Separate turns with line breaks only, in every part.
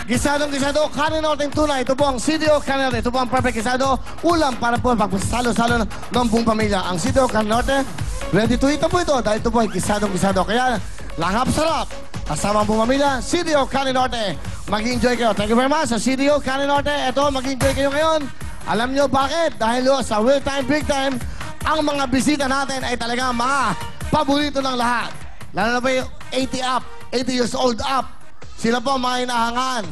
Gisadong-gisado, kanin natin tunay. Ito po ang CDO Kanin Norte. Ito po ang perfect gisado. Ulam para po pagpasalo-salo ng buong pamilya. Ang CDO Kanin Norte, ready to eat na po ito dahil ito po ay gisadong-gisado. Kaya, lahap-sarap. Kasama ang buong pamilya, CDO Kanin Norte. Mag-enjoy kayo. Thank you very much sa CDO Kanin Norte. Ito, mag-enjoy kayo ngayon. Alam nyo bakit? Dahil sa Real Time, Big Time, ang mga bisita natin ay talagang mga paborito ng lahat. Lalo na ba yung 80 up, 80 years old up. Sila po mga inahangan.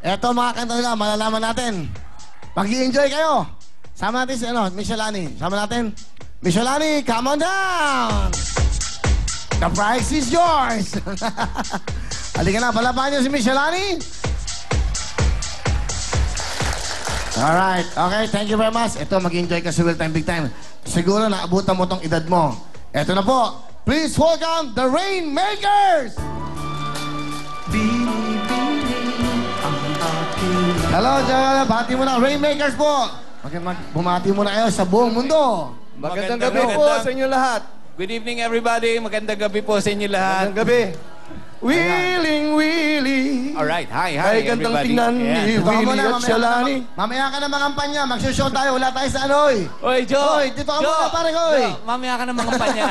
Eto mga kanta nila, malalaman natin. Mag-i-enjoy kayo. Sama natin si Michelani. Sama natin. Michelani, come on down! The prize is yours! Halika na, palapahan niyo si Michelani. Alright, okay, thank you very much. Ito, mag-enjoy ka sa Real Time, Big Time. Siguro naabutan mo tong edad mo. Eto na po. Please welcome the Rainmakers! Hello, Jala. Bati mo na. Rainmakers po. Bumati mo na kayo sa buong mundo.
Magandang gabi po sa inyo lahat.
Good evening, everybody. Magandang gabi po sa inyo lahat.
Magandang gabi. Willing Willie.
Alright, hi,
Ay, gandang
everybody.
tingnan ni Willie at Shalani.
Mamaya ka na mga kampanya. Magsushow tayo. Wala tayo sa Anoy.
Oy, Joe!
Oy, dito ka muna, pare ko.
Mamaya ka ng mga kampanya.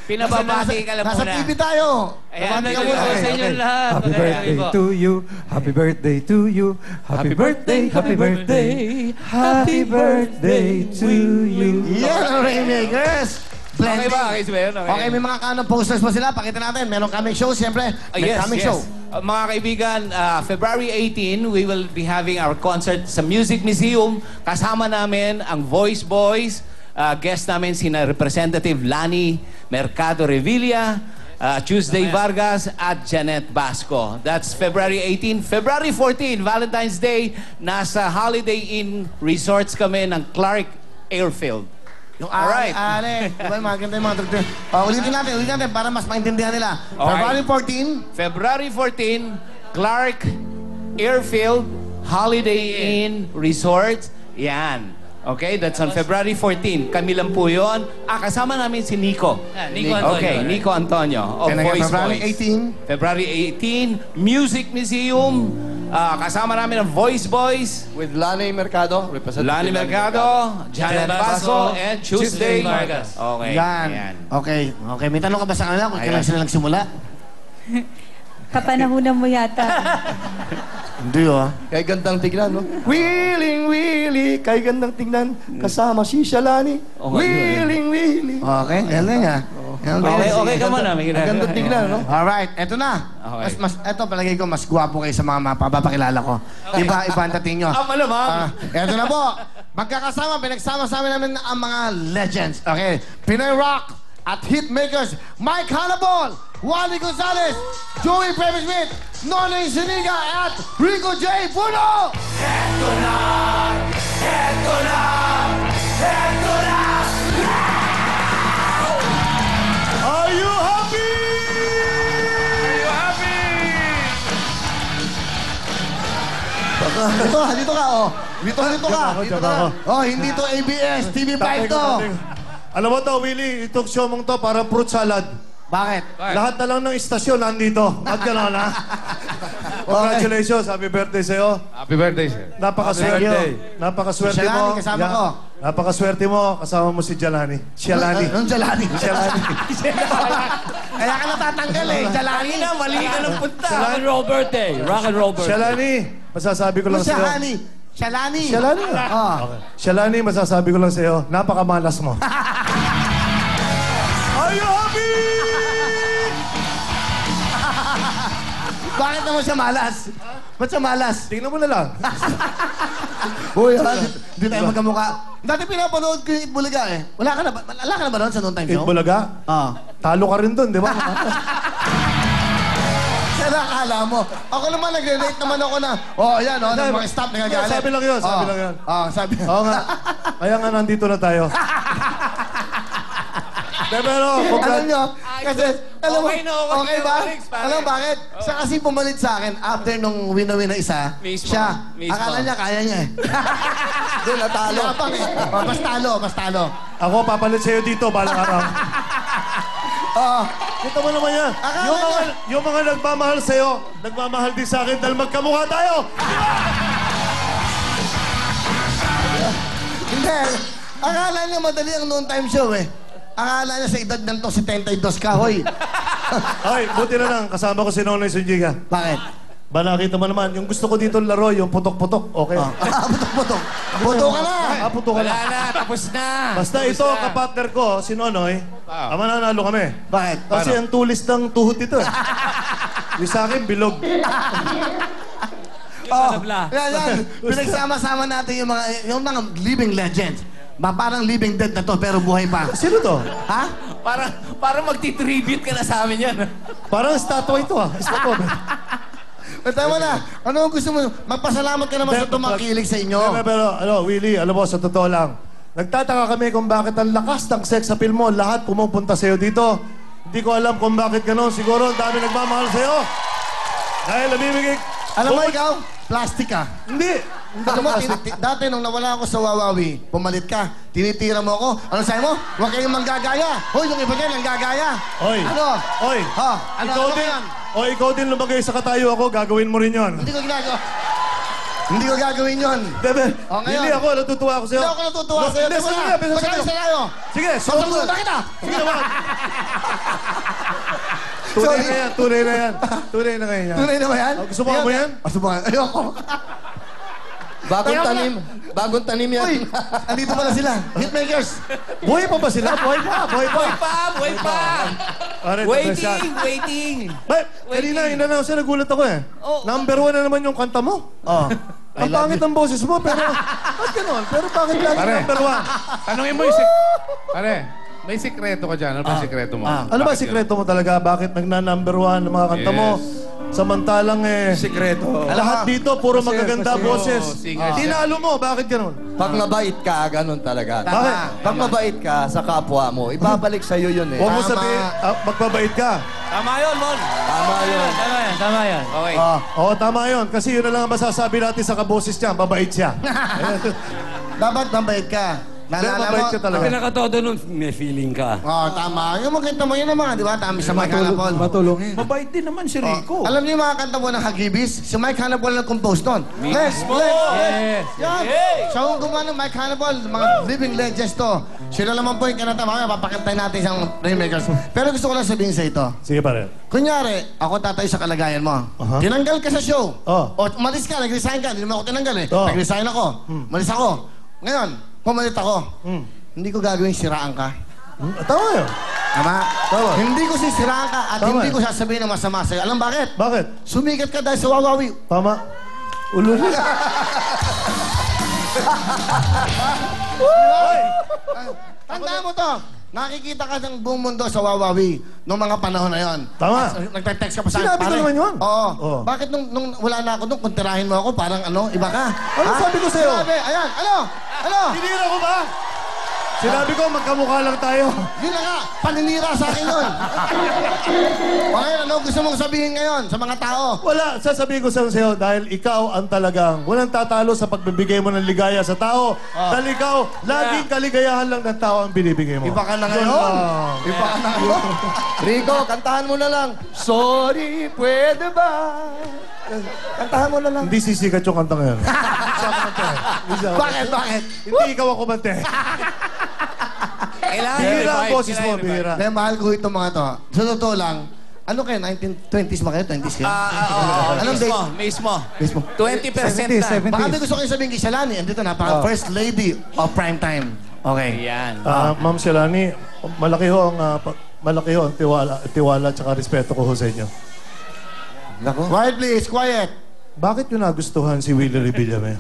Pinababati ka lang
Nasa
muna.
TV tayo.
Ayan,
Bumati ka
nagabi
muna.
po sa inyo lahat.
Happy birthday to you. Happy birthday to you. Happy birthday, happy birthday. Happy birthday to you.
Yan ang Rainmakers.
Okay ba? Okay ba yun?
Okay, may mga kanong posters pa sila. Pakita natin. Meron coming show, siyempre. May coming show.
Mga kaibigan, February 18, we will be having our concert sa Music Museum. Kasama namin ang Voice Boys. Guest namin sina Representative Lani Mercado Revilla, Tuesday Vargas, at Janet Basco. That's February 18. February 14, Valentine's Day, nasa Holiday Inn Resorts kami ng Clark Airfield.
Yung
Alright.
Diba, maganda yung mga tugtog. Ulitin natin para mas maintindihan nila.
Okay.
February 14.
February 14, Clark Airfield Holiday Inn Resort. Yan. Okay, that's on February 14. Kami lang po yun. Kasama namin si Nico.
Nico Antonio.
Okay, Nico Antonio of Voice
February
Boys.
18.
February 18, Music Museum. Kasama namin ang Voice Boys.
With Lani Mercado, Representative
Lani Mercado, Janet Basco, and Tuesday
Vargas.
Okay.
Yan. Okay. May tanong ka ba sa kanila kung kailan sila nagsimula?
Kapanahunan mo yata.
Hindi
Kay gandang tignan, no? Willing Willie, kay gandang tignan. Kasama si Shalani. Willing Willie.
Okay, galing
Okay ka muna.
Ang gandang tignan, no?
Alright, eto na.
Okay.
Eto palagay ko, mas gwapo kayo sa mga mapapakilala ko. Iba ang dating nyo.
Malamang.
Eto na po. Magkakasama, pinagsama-sama namin ang mga legends. Okay, Pinoy Rock at Hitmakers. Mike Hannibal, Wally Gonzalez, Joey Baby Smith, Nonoy Siniga, at Rico J. Puno! Eto na! Eto na! Eto na! Are you happy? Are you happy? Dito ka, oh. Dito ka. Oh, hindi to ABS, TV5 to.
Alam mo to, Willie, itong show mong to parang fruit salad.
Bakit?
Lahat na lang ng istasyon nandito. At gano'n, ha? Congratulations. Happy birthday sa'yo.
Happy birthday, sir.
Napakaswerte. Napakaswerte mo.
Shalani, kasama ko.
Napakaswerte mo. Kasama mo si Jalani. Shalani.
Anong Jalani?
Shalani.
Kaya ka natatanggal eh, Jalani.
Mali ka ng punta.
Rock and roll birthday. Rock and roll birthday.
Shalani, masasabi ko lang sa'yo.
Shalani. Shalani.
Shalani.
Oh.
Shalani, masasabi ko lang sa'yo. Napakamalas mo. Are you happy?
Bakit naman siya malas? Ba't siya malas?
Tingnan mo na lang.
Uy, di tayo magkamukha. Dati pinapanood ko yung Itbulaga eh. Wala ka na ba doon sa noon time show?
Itbulaga? Talo ka rin doon, di ba?
Kaya nakakala mo. Ako naman nagre-rate naman ako na, yan, ng mga staff nagagalit.
Sabi lang yun, sabi lang yun.
Sabi.
Oo nga. Kaya nga nandito na tayo. Pero,
Alam nyo, kasi, alam mo,
Okay na, okay
okay
na,
ba?
Alex, pare.
Alam bakit? Siya kasi pumalit sa akin after nung win-win na isa.
Mismo,
Siya,
mismo.
akala niya kaya niya eh.
Doon, natalo.
Yabang eh. Mas talo.
ako papalit sa'yo dito balang araw.
Kita mo naman yan.
Akala
Yung mga,
niya-
yung mga nagmamahal sa'yo, nagmamahal din sa akin dahil magkamukha tayo.
Hindi. Akala niya madali ang noon time show eh. Akala niya sa edad ng to 72 ka, hoy.
Ay, buti na lang. Kasama ko si Nonoy Sunjiga.
Bakit?
Ba nakita mo naman, yung gusto ko dito laro, yung putok-putok. Okay.
Putok-putok. Putok ka na.
Putok ka
Wala
na.
na, tapos na.
Basta
Tapos
ito,
na.
kapatner ko, si Nonoy, mananalo kami.
Bakit?
Kasi ang tulis ng tuhod ito eh. Yung sa akin, bilog.
Oh,
Nabla.
yan. Pinagsama-sama natin yung mga living legends. Parang living dead na to, pero buhay pa.
Sino to?
Ha?
Parang magti-tribute ka na sa amin yan.
Parang estatwa ito ah. Estatwa.
Tama na. Ano ang gusto mo? Magpasalamat ka naman sa tumakilig sa inyo.
Pero, Willie, alam mo, sa totoo lang, nagtataka kami kung bakit ang lakas ng sex appeal mo, lahat pumupunta sa'yo dito. Hindi ko alam kung bakit gano'n. Siguro, ang dami nagmamahal sa'yo. Dahil namimigay...
Alam mo ikaw, plastic ka.
Hindi.
Alam mo, dati nung nawala ako sa Wawawi, pumalit ka, tinitira mo ako. Ano sabi mo? Huwag kayong manggagaya. Hoy, yung iba dyan, nanggagaya.
Oy.
Ano?
Oy.
Ha? Ano,
Ikaw
ano
din.
yan?
O, ikaw din lumagay sa katayo ako, gagawin mo rin yon.
Hindi ko ginagawa. Hindi ko gagawin yun.
Debe,
O, ngayon.
hindi ako, natutuwa ako sa'yo.
Hindi ako natutuwa sa'yo.
Hindi,
Tama
sige,
na.
bisa
Magkakaisa
sa'yo.
tayo.
Sige,
Sasaludan na kita.
Sige naman. Tunay na yan, tunay na yan. Tunay na ngayon yan.
Tunay na ba yan?
Gusto mo yan?
Subukan. Ayoko.
Bagong tanim
Uy, andito pala sila. Hitmakers.
Buhay pa ba sila? Buhay pa, buhay pa.
Buhay pa!
Pare,
Waiting!
Bay, kanina, in-announce na nagulat ako eh.
Oh.
Number 1 na naman yung kanta mo.
Oh.
Ang pangit ang boses mo, pero... Ba't ganun? Pero bakit lagi
Pare.
number 1?
Tanungin mo yung Pare, may sikreto ka dyan. Ano ba yung sikreto mo?
Ano ba sikreto mo talaga? Bakit nagna-number 1 ang mga kanta mo? Samantalang
Sikreto.
lahat dito puro magaganda boses.
singer siya.
Tinalo mo, bakit ganun?
Pag mabait ka, ganun talaga.
Bakit?
Pag mabait ka sa kapwa mo, ibabalik sa'yo yun eh.
Huwag mo
Tama.
sabihin, magbabait ka.
Tama yun, Mon.
Tama yun.
Tama yan. Okay.
Oo, tama yun. Kasi yun na lang ang masasabi natin sa kaboses niya, mabait siya.
Dapat mabait ka. Naalala
Mabait
mo?
ka talaga.
Pinakatodo nun, may feeling ka.
Oh, tama. Yung mga kanta mo, yun naman, di ba? Tama sa Mike Hanapol.
Matulungin.
Mabait din naman si
Oh, alam niyo yung mga kanta mo ng Hagibis? Si Mike Hanapol nag-compose nun. Yes!
Yes.
Yan! Siya ang gumawa ng Mike Hanapol. Mga living legends to. Sila naman po yung kanata. Mamaya papakantay natin isang Rainmakers. Pero gusto ko lang sabihin sa ito.
Sige pare.
Kunyari, ako tatayo sa kalagayan mo. Tinanggal ka sa show.
Oh.
O umalis ka, nag-resign ka. Hindi mo ako tinanggal eh.
Oh.
Nag-resign ako. Umalis ako. Ngayon, pumalit ako. Hindi ko gagawin siraan ka.
Tama yun.
Tama?
Tama.
Hindi ko sisiraan ka at
Tama.
hindi ko sasabihin ng masama sa'yo. Alam bakit?
Bakit?
Sumikat ka dahil sa Wawawi.
Tama. Ulo na.
Tandaan mo to. Nakikita ka ng buong mundo sa Wawawi noong mga panahon na yon.
Tama.
Nagte-text ka pa sa akin.
Sinabi ko
pare.
naman yun.
Oo.
Oo.
Bakit nung wala na ako nung kuntirahin mo ako, parang iba ka?
Ano sabi ko sa'yo?
Sabi, ayan, ano?
Tinira ko ba? Sinabi ko, magkamukha lang tayo.
Yun na nga, paninira sa akin yun. Okay, ano gusto mong sabihin ngayon sa mga tao?
Wala, sasabihin ko sa'yo dahil ikaw ang talagang walang tatalo sa pagbibigay mo ng ligaya sa tao. Dahil ikaw, laging kaligayahan lang ng tao ang binibigay mo.
Iba ka na
Yun
ngayon.
lang.
Iba ka na ngayon.
Rico, kantahan mo na lang. Sorry, pwede ba? Kantahan mo na lang.
Hindi sisikat yung kanta ngayon.
Bakit?
Hindi ikaw ako bante.
Kailangan
Bihira ang
i-revive,
boses mo,
i-revive.
bihira.
Dahil mahal ko itong mga to. Sa totoo lang, ano kayo, 1920s ba kayo? 20s kayo? Anong
Mismo,
date?
mismo.
Mismo.
20% na.
70s.
Baka may gusto kayo sabihin kay Shalani. Andito na, first lady of prime time. Okay.
Ayan.
Ma'am Shalani, malaki ho ang tiwala at saka respeto ko ho sa inyo.
Quiet please, quiet.
Bakit yun nagustuhan si Willie Revillame?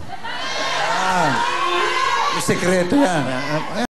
Sikreto yan.